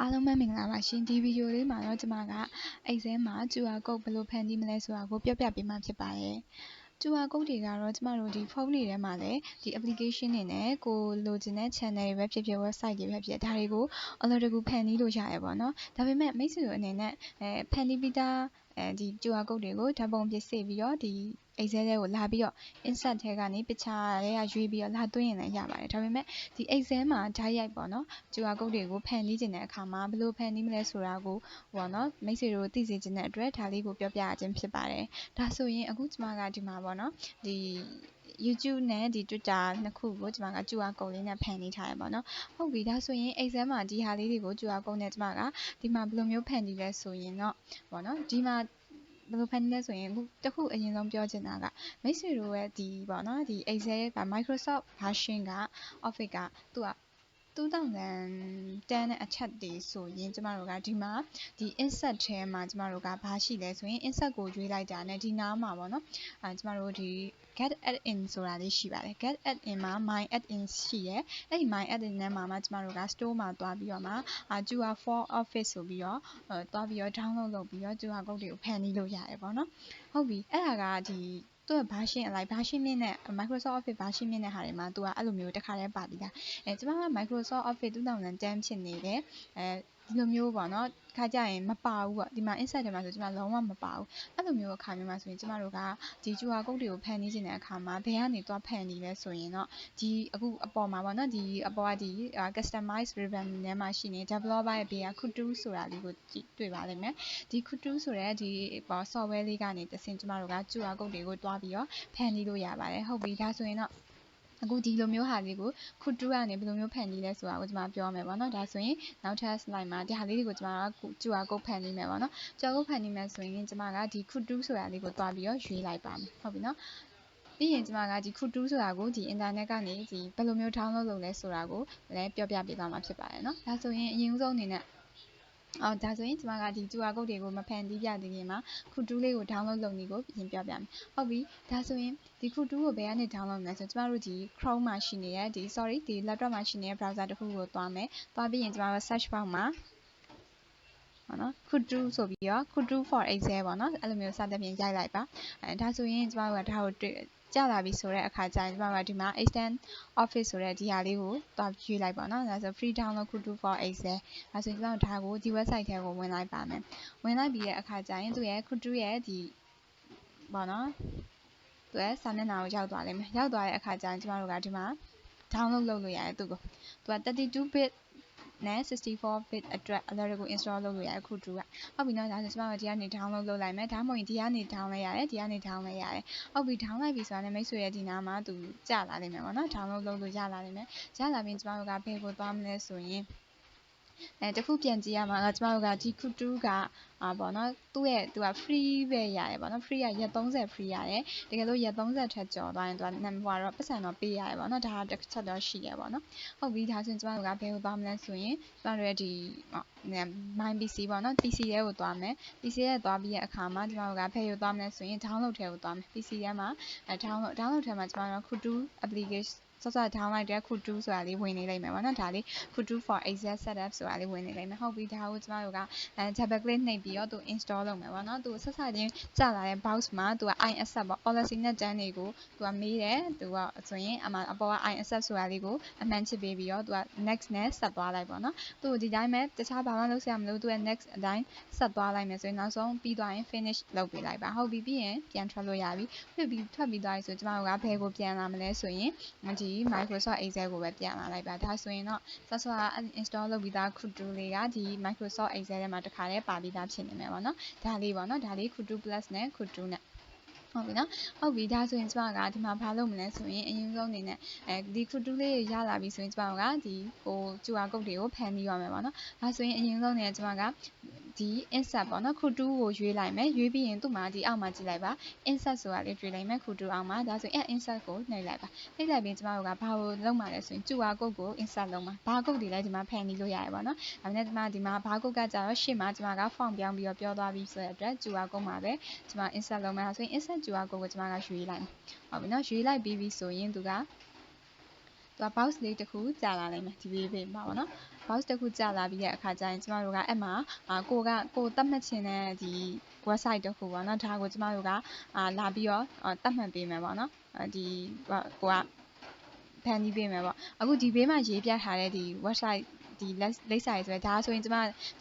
အားလုံးပဲမင်္ဂလာပါရှင်ဒီဗီဒီယိုလေးမှာတော့ကျွန်မက Excel မှာ QR code ဘယ်လိုဖန်တီးမလဲဆိုတာကိုပြောပြပေးမှာဖြစ်ပါတယ် QR code တွေကတော့ကျွန်မတို့ဒီဖုန်းတွေထဲမှာလည်းဒီ application တွေနဲ့ကိုလိုချင်တဲ့ channel တွေပဲဖြစ်ဖြစ် website တွေပဲဖြစ်ဖြစ်ဒါတွေကိုအလွယ်တကူဖန်တီးလို့ရတယ်ပေါ့နော်ဒါပေမဲ့မိတ်ဆွေတို့အနေနဲ့ဖန်တီးပြီးသားဒီ QR code တွေကိုဓာတ်ပုံပြည့်ပြီးတော့ဒီ Excel ထဲကိုလာပြီးတော့ insert ထဲကနေ picture တွေကရွေးပြီးတော့လာသွင်းရင်လည်းရပါတယ်ဒါပေမဲ့ဒီ Excel မှာဓာတ်ရိုက်ပေါ့နော် QR code တွေကိုဖန်တီးခြင်းတဲ့အခါမှာဘယ်လိုဖန်တီးမလဲဆိုတာကိုပေါ့နော်မိတ်ဆွေတို့သိစေခြင်းတဲ့အတွက်ဒါလေးကိုပြောပြခြင်းဖြစ်ပါတယ်ဒါဆိုရင်အခုကျွန်မကဒီမှာပေါ့နော်ဒီ YouTube နဲ့ဒီ Twitter နှစ်ခုကိုကျွန်မက QR code လေးနဲ့ဖန်တီးထားရပါတော့ဟုတ်ပြီဒါဆိုရင် Excel မှာဒီဟာလေးတွေကို QR code နဲ့ကျွန်မကဒီမှာဘယ်လိုမျိုးဖန်တီးလဲဆိုရင်တော့ပေါ့နော်ဒီမှာဘယ်လိုဖန်တီးလဲဆိုရင်တခုအရင်ဆုံးပြောချင်တာကမိတ်ဆွေတို့ရဲ့ဒီပေါ့နော်ဒီ Excel က Microsoft version က Office ကသူက2010နဲ့အထက်တွေဆိုရင်ကျမတို့ကဒီမှာဒီ insert ထဲမှာကျမတို့ကဘာရှိလဲဆိုရင် insert ကိုရွေးလိုက်တာနဲ့ဒီနားမှာပေါ့နော်ကျမတို့ဒီ get add-in ဆိုတာလေးရှိပါတယ် get add-in မှာ my add-in ရှိတယ်အဲ့ဒီ my add-in ထဲမှာကျမတို့က store မှာသွားပြီးတော့မှQR for office ဆိုပြီးတော့သွားပြီးတော့ download လုပ်ပြီးတော့ QR code တွေကိုဖန်တီးလို့ရတယ်ပေါ့နော်ဟုတ်ပြီအဲ့ဒါကဒီသူက version အလိုက် version မြင့်နဲ့ Microsoft Office version မြင့်တဲ့ဟာတွေမှာသူကအဲ့လိုမျိုးတစ်ခါတည်းပါပြီးသားကျမက Microsoft Office 2010ဖြစ်နေတယ်ဒီလိုမျိုးပေါ့နော်ခါကြရင်မပါဘူးပေါ့ဒီမှာ insert ထဲမှာဆိုကျမလုံးဝမပါဘူးအဲ့လိုမျိုးအခါမျိုးမှာဆိုရင်ကျမတို့ကဒီ QR code တွေကိုဖန်တီးခြင်းတဲ့အခါမှာဘယ်ကနေသွားဖန်တီးလဲဆိုရင်တော့ဒီအခုအပေါ်မှာပေါ့နော်ဒီအပေါ်ကဒီ customize ribbon ထဲမှာရှိနေ developer ရဲ့ဘေးက Kutu ဆိုတာလေးကိုတွေ့ပါလိမ့်မယ်ဒီ Kutu ဆိုတဲ့ဒီ software လေးကနေတဆင့်ကျမတို့က QR code တွေကိုတွားပြီးတော့ဖန်တီးလို့ရပါတယ်ဟုတ်ပြီဒါဆိုရင်တော့အခုဒီလိုမျိုးဟာလေးကိုခုတူကနေဘယ်လိုမျိုးဖန်တီးလဲဆိုတာကိုကျွန်မပြောမယ်ပေါ့နော်ဒါဆိုရင်နောက်ထပ် slide မှာဒီဟာလေးတွေကိုကျွန်မက QR code ဖန်တီးမယ်ပေါ့နော် QR code ဖန်တီးမယ်ဆိုရင်ကျွန်မကဒီခုတူဆိုတာလေးကိုတွားပြီးတော့ရွေးလိုက်ပါမယ်ဟုတ်ပြီနော်ပြီးရင်ကျွန်မကဒီခုတူဆိုတာကိုဒီ internet ကနေဒီဘယ်လိုမျိုး download လုပ်လဲဆိုတာကိုလည်းပြောပြပေးသွားမှာဖြစ်ပါတယ်နော်ဒါဆိုရင်အရင်ဆုံးအနေနဲ့ဒါဆိုရင်ကျွန်မကဒီ QR code တွေကိုမဖန်တီးပြသေးခင်မှာခုတူးလေးကို download လုပ်နည်းကိုပြင်ပြပြမယ်ဟုတ်ပြီဒါဆိုရင်ဒီခုတူးကိုဘယ်ကနေ download မလဲဆိုကျွန်မတို့ဒီ Chrome မှာရှိနေတဲ့ဒီ ဒီ laptop မှာရှိနေတဲ့ browser တစ်ခုကိုသွားမယ်သွားပြီးရင်ကျွန်မတို့ search box မှာပေါ့နော်ခုတူးဆိုပြီးတော့ခုတူး for Excel ပေါ့နော်အဲ့လိုမျိုးစသဖြင့်ရိုက်လိုက်ပါဒါဆိုရင်ကျွန်မတို့ကဒါကိုတွေ့ကြလာပြီဆိုတဲ့အခါကျရင်ကျွန်မတို့ကဒီမှာ extend office ဆိုတဲ့ဒီဟာလေးကိုတွားရွေးလိုက်ပါနော်ဒါဆို free download kutu for excel ဒါဆိုရင်ကျွန်တော်ဒါကိုဒီ website ထဲကိုဝင်လိုက်ပါမယ်ဝင်လိုက်ပြီးတဲ့အခါကျရင်သူရဲ့ kutu ရဲ့ဒီပေါ့နော်သူရဲ့စာမျက်နှာကိုရောက်သွားလိမ့်မယ်ရောက်သွားတဲ့အခါကျရင်ကျွန်တော်တို့ကဒီမှာ download လုပ်လို့ရတယ်သူက32 bit နဲ့ 64 bit အတွက်အလွယ်တကူ install လုပ်လို့ရတယ်ခုတူကဟုတ်ပြီနော်ဒါဆိုကျွန်မတို့ဒီကနေ download လုပ်လိုက်မယ်ဒါမှမဟုတ်ဒီကနေ down လိုက်ရတယ်ဒီကနေ down လိုက်ရတယ်ဟုတ်ပြီ down လိုက်ပြီဆိုတာနဲ့မိတ်ဆွေရဲ့ဒီနားမှာသူကြာလာလိမ့်မယ်ပေါ့နော် download လုပ်လို့ရလာလိမ့်မယ်ရလာပြီးကျွန်မတို့ကဘယ်ကိုသွားမလဲဆိုရင်တခုပြန်ကြည့်ရမှာကကျွန်မတို့ကဒီခုတူကပေါ့နော်သူက free ပဲရတယ်ပေါ့နော် free ရရက်30 free ရတယ်တကယ်လို့ရက်30ထက်ကျော်သွားရင်သူကဟိုတော့ပတ်စံတော့ပေးရတယ်ပေါ့နော်ဒါတစ်ချက်တော့ရှိရပေါ့နော်ဟုတ်ပြီဒါဆိုရင်ကျွန်မတို့ကဘယ်ကိုသွားမလဲဆိုရင်ကျွန်တော်တို့ရဲ့ဒီ my PC ပေါ့နော် PC ထဲကိုသွားမယ် PC ထဲသွားပြီးတဲ့အခါမှာကျွန်တော်တို့ကဘယ်ကိုသွားမလဲဆိုရင် download ထဲကိုသွားမယ် PC ထဲမှာdownload ထဲမှာကျွန်တော်တို့ခုတူ applicationဆော့ဆော့ down လိုက်တဲ့ခုတူဆိုတာလေးဝင်နေလိမ့်မယ်ပေါ့နော်ဒါလေးခုတူ for excel setup ဆိုတာလေးဝင်နေလိမ့်မယ်ဟုတ်ပြီဒါကိုကျွန်တော်တို့ကdouble click နှိပ်ပြီးတော့သူ install လုပ်မယ်ပေါ့နော်သူဆက်ဆက်ချင်းကြာလာတဲ့ box မှာသူက I accept ပေါ့ policy နဲ့ done တွေကိုသူကမေးတယ်သူကဆိုရင်အပေါ်က I accept ဆိုတာလေးကိုအမှန်ချစ်ပေးပြီးတော့သူက next နဲ့ဆက်သွားလိုက်ပေါ့နော်သူဒီတိုင်းပဲတခြားဘာမှလုပ်စရာမလိုသူက next အတိုင်းဆက်သွားလိုက်မယ်ဆိုရင်နောက်ဆုံးပြီးသွားရင် finish လုပ်ပေးလိုက်ပါဟုတ်ပြီပြီးရင်ပြန်ထွက်လို့ရပြီထွက်ပြီးသွားပြီဆိုကျွန်တော်တို့ကဘယ်ကိုပြန်လာမလဲဆိုရင်ဒီ Microsoft Excel ကိုပဲပြန်လာလိုက်ပါဒါဆိုရင်တော့ဆက်စွာ install လုပ်ပြီးသားခုတူလေးကဒီ Microsoft Excel ထဲမှာတစ်ခါတည်းပါပြီးသားဖြစ်နေမယ်ပေါ့နော်ဒါလေးပေါ့နော်ဒါလေးခုတူ plus နဲ့ခုတူနဲ့ဟုတ်ပြီနော်ဟုတ်ပြီဒါဆိုရင်ကျွန်မကဒီမှာဘာလုပ်မလဲဆိုရင်အရင်ဆုံးအနေနဲ့ဒီခုတူးလေးရလာပြီဆိုရင်ကျွန်မကဒီQR code တွေကိုဖန်ပြီးရမယ်ပေါ့နော်ဒါဆိုရင်အရင်ဆုံးအနေနဲ့ကျွန်မကဒီ insert ပေါ့နော်ခုတူးကိုရွေးလိုက်မယ်ရွေးပြီးရင်သူ့မှာဒီအောက်မှာကြည့်လိုက်ပါ insert ဆိုတာလေးတွေ့လိုက်မယ်ခုတူးအောက်မှာဒါဆိုရင်insert ကိုနှိပ်လိုက်ပါနှိပ်လိုက်ပြီးကျွန်မတို့ကဘာကိုလုပ်မှာလဲဆိုရင် QR code ကို insert လုပ်မှာဘာ code တွေလဲဒီမှာဖန်ပြီးလို့ရတယ်ပေါ့နော်ဒါနဲ့ကျွန်မဒီမှာဘာ code ကကြတော့ရှေ့မှာကျွန်မက font ပြောင်းပြီးတော့ပြောသွားပြီးဆိုတဲ့အတွက် QR code မှာပဲကျွန်မ insert လုပ်မှာဆိုရင် insert QR code ကိုကျွန်မကရွေးလိုက်မယ်ဟုတ်ပြီနော်ရွေးလိုက်ပြီးဆိုရင်သူကbox လေးတစ်ခုကြာလာနိုင်မယ်ဒီဘေးမှာပေါ့နော် box တစ်ခုကြာလာပြီးတဲ့အခါကျရင်ကျမတို့ကအဲ့မှာကိုသတ်မှတ်ခြင်းနဲ့ဒီ website တစ်ခုပေါ့နော်ဒါကိုကျမတို့ကလာပြီးတော့သတ်မှတ်ပေးမယ်ပေါ့နော်ဒီကိုကဖန်တီးပေးမယ်ပေါ့အခုဒီဘေးမှာရေးပြထားတဲ့ဒီ website ဒီလိပ်စာရေးဆိုတော့ဒါဆိုရင်ကျ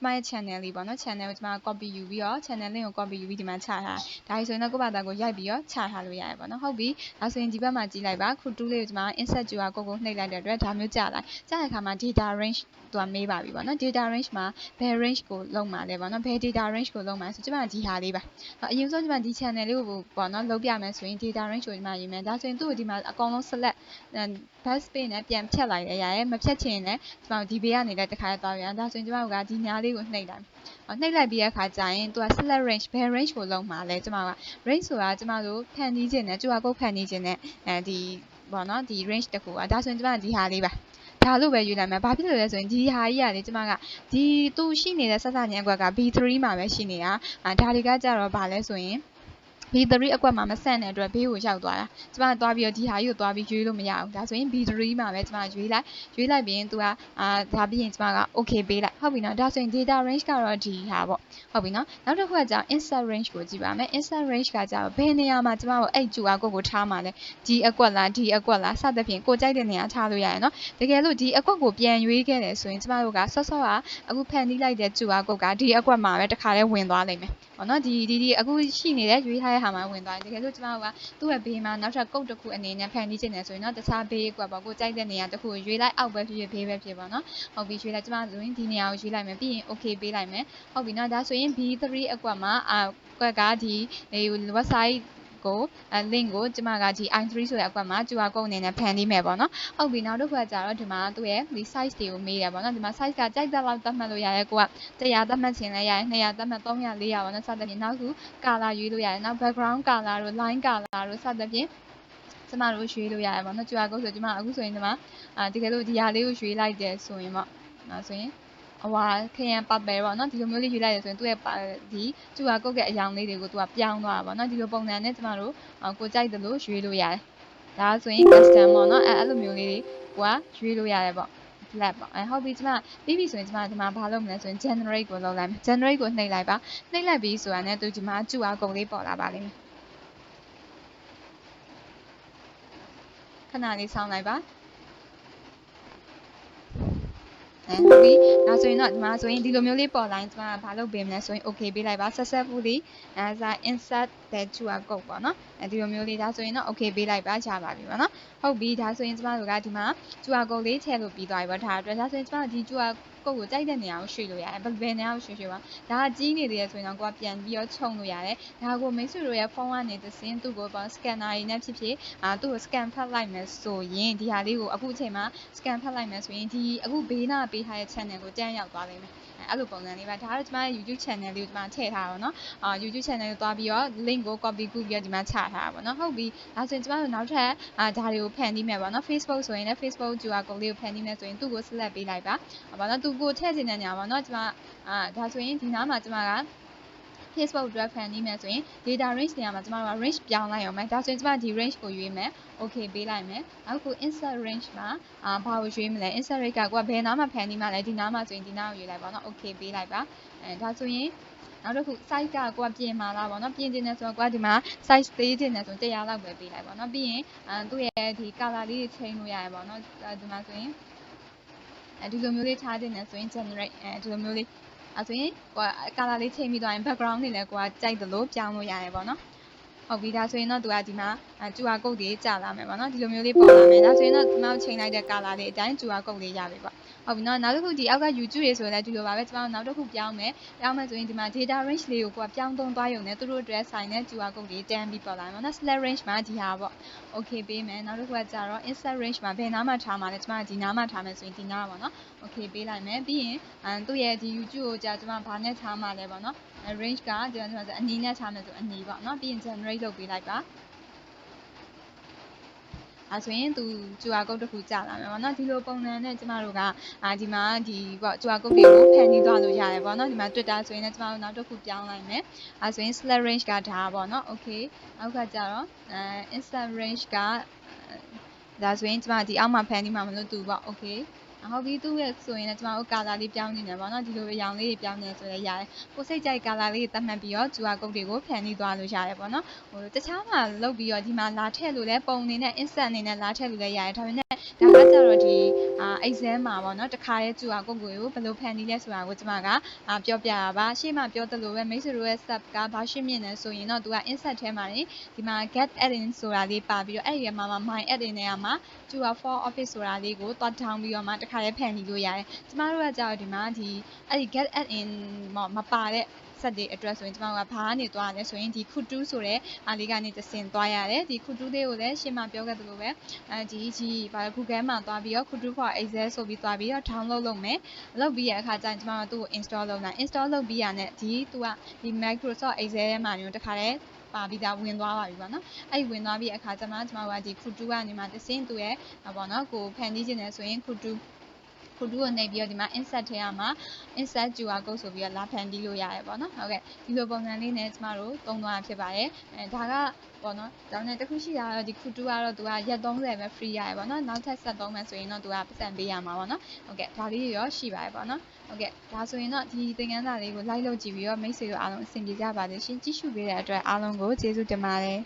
မရဲ့ channel လေးပေါ့နော် channel ကိုကျမ copy ယူပြီးတော့ channel link ကို copy ယူပြီးဒီမှာချထားဒါဆိုရင်တော့ကိုယ့်ဘာသာကိုရိုက်ပြီးတော့ချထားလို့ရတယ်ပေါ့နော်ဟုတ်ပြီဒါဆိုရင်ဒီဘက်မှာကြည့်လိုက်ပါခု2လေးကိုကျမ insert QR code ကိုနှိပ်လိုက်တဲ့အတွက်ဒါမျိုးကြာလာတဲ့အခါမှာ data range သူကမေးပါပြီပေါ့နော် data range မှာဘယ် range ကိုလုံးမှာလဲပေါ့နော်ဘယ် data range ကိုလုံးမှာဆိုကျမဒီဟာလေးပါအရင်ဆုံးကျမဒီ channel လေးကိုပေါ့နော်လုံးပြမယ်ဆိုရင် data range ကိုကျမရေးမယ်ဒါဆိုရင်သူ့ကိုဒီမှာအကောင်လုံး select best page နဲ့ပြန်ဖြတ်လိုက်ရရတယ်မဖြတ်ချင်လည်းကျမဒီဘေးကနေလည်းတစ်ခါသွားပြန်ဒါဆိုရင်ကျမတို့ကဒီညာလေးကိုနှိပ်လိုက်နှိပ်လိုက်ပြီးတဲ့အခါကျရင်သူက select range ဘယ် range ကိုလုံးမှာလဲကျမက range ဆိုတာကျမတို့ဖန်တီးခြင်းနဲ့QR code ဖန်တီးခြင်းနဲ့ဒီပေါ့နော်ဒီ range တစ်ခုอ่ะဒါဆိုရင်ကျမဒီဟာလေးပါဒါလို့ပဲယူလိုက်မယ်ဘာဖြစ်လို့လဲဆိုရင်ဒီဟာကြီးကလေကျမကဒီသူရှိနေတဲ့ဆက်စညံကွက်က B3 မှာပဲရှိနေတာဒါတွေကကြတော့ဗာလဲဆိုရင်B3 အကွက်မှာမဆန့်တဲ့အတွက်ဘေးကိုရောက်သွားတာကျမသွားပြီးတော့ဒီဟာကြီးကိုသွားပြီးရွေးလို့မရဘူးဒါဆိုရင် B3 မှာပဲကျမရွေးလိုက်ပြီးရင်သူကဒါပြီးရင်ကျမက okay ပေးလိုက်ဟုတ်ပြီနော်ဒါဆိုရင် data range ကတော့ဒီဟာပေါ့ဟုတ်ပြီနော်နောက်တစ်ခုကကြာ insert range ကိုကြည့်ပါမယ် insert range ကကြာဘယ်နေရာမှာကျမတို့အဲ့ QR code ကိုထားမှာလဲဒီအကွက်လားဒီအကွက်လားစသဖြင့်ကိုကြိုက်တဲ့နေရာထားလို့ရတယ်နော်တကယ်လို့ဒီအကွက်ကိုပြန်ရွေးခဲ့တယ်ဆိုရင်ကျမတို့ကဆော့ကအခုဖန်တီးလိုက်တဲ့ QR code ကဒီအကွက်မှာပဲတစ်ခါလဲဝင်သွားလိမ့်မယ်ပေါ့နော်ဒီအခုရှိနေတဲ့ရွေးထားတဲ့ဟာမှာဝင်သွားတယ်တကယ်လို့ကျမတို့ကသူ့ရဲ့ဘေးမှာနောက်ထပ်ကုတ်တစ်ခုအနေနဲ့ဖန်တီးချင်တယ်ဆိုရင်တော့တခြားဘေးကွက်ပေါ့ကိုကြိုက်တဲ့နေရာတစ်ခုကိုရွေးလိုက်အောက်ပဲဖြစ်ဖြစ်ဘေးပဲဖြစ်ပေါ့နော်ဟုတ်ပြီရွေးလိုက်ကျမဆိုရင်ဒီနေရာကိုရွေးလိုက်မယ်ပြီးရင် okay ပေးလိုက်မယ်ဟုတ်ပြီနော်ဒါဆိုရင် B3 အကွက်မှာကွက်ကဒီ website ကိုlink ကိုကျမကဒီ I3 ဆိုတဲ့အကွက်မှာ QR code အနေနဲ့ဖန်တီးမယ်ပေါ့နော်ဟုတ်ပြီနောက်တစ်ခုကကြတော့ဒီမှာသူ့ရဲ့ဒီ size တွေကိုမေးတယ်ပေါ့နော်ဒီမှာ size ကကြိုက်တဲ့လောက်သတ်မှတ်လို့ရတယ်ကိုက100သတ်မှတ်ချင်လည်းရတယ်200သတ်မှတ်300 400ပေါ့နော်စသဖြင့်နောက်ခု color ရွေးလို့ရတယ်နောက် background color တို့ line color တို့စသဖြင့်ကျမတို့ရွေးလို့ရတယ်ပေါ့နော် QR code ဆိုကျမအခုဆိုရင်ဒီမှာတကယ်လို့ဒီဟာလေးကိုရွေးလိုက်တယ်ဆိုရင်ပေါ့နော်ဆိုရင်ခရမ်း purple ပေါ့နော်ဒီလိုမျိုးလေးယူလိုက်ရဆိုရင်သူ့ရဲ့ဒီ QR code ရဲ့အယောင်လေးတွေကိုသူကပြောင်းသွားတာပေါ့နော်ဒီလိုပုံစံနဲ့ကျမတို့ကိုကြိုက်တယ်လို့ရွေးလို့ရတယ်ဒါဆိုရင် custom ပေါ့နော်အဲ့လိုမျိုးလေးကိုကရွေးလို့ရတယ်ပေါ့ flat ပေါ့ဟုတ်ပြီကျမပြီးပြီဆိုရင်ကျမဒီမှာဘာလုပ်မလဲဆိုရင် generate ကိုလုပ်လိုက်မယ် generate ကိုနှိပ်လိုက်ပါနှိပ်လိုက်ပြီးဆိုတာနဲ့သူဒီမှာ QR code လေးပေါ်လာပါလိမ့်မယ်ခဏလေးဆောင်းလိုက်ပါဟုတ်ပြီဒါဆိုရင်တော့ဒီမှာဆိုရင်ဒီလိုမျိုးလေးပေါ်လာရင်ကျမဘာလုပ်ပေးမလဲဆိုရင် okay ပေးလိုက်ပါ successfully insert the QR code ပေါ့နော်ဒီလိုမျိုးလေးဒါဆိုရင်တော့ okay ပေးလိုက်ပါရပါပြီပေါ့နော်ဟုတ်ပြီဒါဆိုရင်ကျမတို့ကဒီမှာ QR code လေးထည့်လို့ပြီးသွားပြီပေါ့ဒါအတွက်ဒါဆိုရင်ကျမတို့ဒီ QR code ကိုကြိုက်တဲ့နေရာကိုရွှေ့လို့ရတယ်ဘယ်နေရာကိုရွှေ့ပါဒါကကြီးနေသေးတယ်ဆိုရင်တော့ကိုကပြန်ပြီးတော့ခြုံလို့ရတယ်ဒါကိုမိတ်ဆွေတို့ရဲ့ဖုန်းကနေသစင်းသူ့ကိုပေါ့ scanner ရင်းနဲ့ဖြစ်ဖြစ်သူ့ကို scan ဖတ်လိုက်မယ်ဆိုရင်ဒီဟာလေးကိုအခုအချိန်မှာ scan ဖတ်လိုက်မယ်ဆိုရင်ဒီအခုဘေးနားပေးထားတဲ့ channel ကိုတန်းရောက်သွားလိမ့်မယ်အဲ့လိုပုံစံလေးပါဒါကတော့ကျမရဲ့ YouTube channel လေးကိုကျမထည့်ထားပါတော့နော်YouTube channel ကိုသွားပြီးတော့ link ကို copy ကူးပြီးတော့ဒီမှာချထားတာပေါ့နော်ဟုတ်ပြီဒါဆိုရင်ကျမတို့နောက်ထပ်ဒါတွေကိုဖန်တီးမယ်ပေါ့နော် Facebook ဆိုရင်လည်း Facebook QR code လေးကိုဖန်တီးမယ်ဆိုရင်သူ့ကို select ပေးလိုက်ပါပေါ့နော်သူကိုထည့်ချင်တဲ့နေရာပေါ့နော်ကျမဒါဆိုရင်ဒီနားမှာကျမက Facebook အတွက်ဖန်တီးမယ်ဆိုရင် data range နေရာမှာကျမတို့က range ပြောင်းလိုက်အောင်မယ်ဒါဆိုရင်ကျမဒီ range ကိုရွေးမယ် okay ပေးလိုက်မယ်နောက်ခု insert range မှာဘာကိုရွေးမလဲ insert range ကကိုကဘယ်နားမှာဖန်တီးမှလဲဒီနားမှာဆိုရင်ဒီနားကိုရွေးလိုက်ပါတော့ okay ပေးလိုက်ပါဒါဆိုရင်နောက်တစ်ခု size ကကိုကပြင်မှာလားပေါ့နော်ပြင်ချင်တယ်ဆိုတော့ကိုကဒီမှာ size သေးချင်တယ်ဆိုရင်100လောက်ပဲပေးလိုက်ပါတော့ပြီးရင်သူ့ရဲ့ဒီ color လေးတွေချိန်လို့ရတယ်ပေါ့နော်ဒီမှာဆိုရင်ဒီလိုမျိုးလေးထားတင်တယ်ဆိုရင် generate ဒီလိုမျိုးလေးဆိုရင်ကိုက color လေးချိန်ပြီးသွားရင် background တွေလည်းကိုကကြိုက်တယ်လို့ပြောင်းလို့ရတယ်ပေါ့နော်ဟုတ်ပြီဒါဆိုရင်တော့သူကဒီမှာQR code တွေကြာလာမယ်ပေါ့နော်ဒီလိုမျိုးလေးပေါ်လာမယ်ဒါဆိုရင်တော့ဒီမှာချိန်လိုက်တဲ့ color လေးအတိုင်း QR code လေးရပြီပေါ့ဟုတ်ပြီနော်နောက်တစ်ခုဒီအောက်က YouTube တွေဆိုရင်လည်းဒီလိုပါပဲကျမတို့နောက်တစ်ခုပြောင်းမယ်ဆိုရင်ဒီမှာ data range လေးကိုကိုကပြောင်းသုံးသွားရုံနဲ့သူတို့အတွက်ဆိုင်တဲ့ QR code တွေတန်းပြီးပေါ်လာမယ်နော် select range မှာဒီဟာပေါ့ okay ပေးမယ်နောက်တစ်ခုကကြတော့ insert range မှာဘယ်နားမှာထားမှာလဲကျမဒီနားမှာထားမယ်ဆိုရင်ဒီနားပေါ့နော် okay ပေးလိုက်မယ်ပြီးရင်သူ့ရဲ့ဒီ YouTube ကိုကြာကျမဘာနဲ့ထားမှာလဲပေါ့နော်range ကဒီမှာဆိုအနီနဲ့ထားမယ်ဆိုအနီပေါ့နော်ပြီးရင် generate လုပ်ပေးလိုက်ပါဆိုရင်သူ QR code တစ်ခုကြာလာမယ်ပေါ့နော်ဒီလိုပုံစံနဲ့ကျမတို့ကဒီမှာဒီပေါ့ QR code တွေကိုဖန်တီးသွားလို့ရတယ်ပေါ့နော်ဒီမှာ Twitter ဆိုရင်လည်းကျမတို့နောက်တစ်ခုပြောင်းလိုက်မယ်ဆိုရင် select range ကဒါပေါ့နော် okay နောက်ကကြတော့insert range ကဒါဆိုရင်ကျမဒီအောက်မှာဖန်တီးမှာမလို့သူပေါ့ okay ဟုတ်ပြီသူ့ရဲ့ဆိုရင်လည်းကျွန်တော်တို့ color လေးပြောင်းနေတယ်ပေါ့နော်ဒီလိုပဲရောင်လေးတွေပြောင်းနေဆိုလည်းရတယ်ကိုစိတ်ကြိုက် color လေးသတ်မှတ်ပြီးတော့ QR code တွေကိုဖန်တီးသွားလို့ရတယ်ပေါ့နော်ဟိုတခြားမှာလုပ်ပြီးတော့ဒီမှာလာထည့်လို့လည်းပုံအနေနဲ့ insert အနေနဲ့လာထည့်လို့လည်းရတယ်ဒါပေမဲ့ဒါကကြတော့ဒီexam မှာပေါ့နော်တခါတည်း QR code ကိုဘယ်လိုဖန်တီးလဲဆိုတာကိုကျွန်မကပြောပြရပါရှေ့မှာပြောသလိုပဲမိတ်ဆွေတို့ရဲ့ sub ကဘာရှင်းမြင်လဲဆိုရင်တော့သူက insert ထဲမှာဒီမှာ get add in ဆိုတာလေးပါပြီးတော့အဲ့ဒီမှာ my add in ထဲမှာ QR for office ဆိုတာလေးကိုတွားထောင်းပြီးတော့မှတခါတည်းဖန်တီးလို့ရတယ်ကျမတို့ကကြောက်ဒီမှာအဲ့ဒီ get add in မပါတဲ့ဆက်တွေအတွက်ဆိုရင်ကျွန်တော်ကဘာကနေသွားရလဲဆိုရင်ဒီခုတူးဆိုတဲ့အားလေးကနေတဆင်သွားရတယ်ဒီခုတူးလေးကိုလည်းရှင်းမပြောခဲ့သလိုပဲဘာ Google မှာသွားပြီးတော့ခုတူး for Excel ဆိုပြီးသွားပြီးတော့ download လုပ်မယ်လုပ်ပြီးရတဲ့အခါကျရင်ကျွန်တော်ကသူ့ကို install လုပ်လိုက် install လုပ်ပြီးရတဲ့သူကဒီ Microsoft Excel ထဲမှာမျိုးတခါတည်းပါပြီးသားဝင်သွားပါပြီပေါ့နော်အဲ့ဒီဝင်သွားပြီးအခါကျမှကျွန်တော်ကဒီခုတူးကနေမှတဆင်သူရဲ့ပေါ့နော်ကိုဖန်တီးခြင်းလဲဆိုရင်ခုတူးကိုနှိပ်ပြီးတော့ဒီမှာ insert ထဲမှာ insert QR code ဆိုပြီးတော့လာဖန်တီးလို့ရတယ်ပေါ့နော်ဟုတ်ကဲ့ဒီလိုပုံစံလေးနဲ့ကျမတို့သုံးသွားတာဖြစ်ပါတယ်ဒါကပေါ့နော်ဒါနဲ့တခုရှိတာတော့ဒီခုတူကတော့သူကရက်30ပဲ free ရတယ်ပေါ့နော်နောက်ထပ်ဆက်သုံးမယ်ဆိုရင်တော့သူကပတ်စံပေးရမှာပေါ့နော်ဟုတ်ကဲ့ဒါလေးရောရှိပါတယ်ပေါ့နော်ဟုတ်ကဲ့ဒါဆိုရင်တော့ဒီသင်ခန်းစာလေးကိုလိုက်လုပ်ကြည့်ပြီးတော့မိတ်ဆွေတို့အားလုံးအဆင်ပြေကြပါစေရှင်ကြည့်ရှုပေးတဲ့အတွက်အားလုံးကိုကျေးဇူးတင်ပါတယ်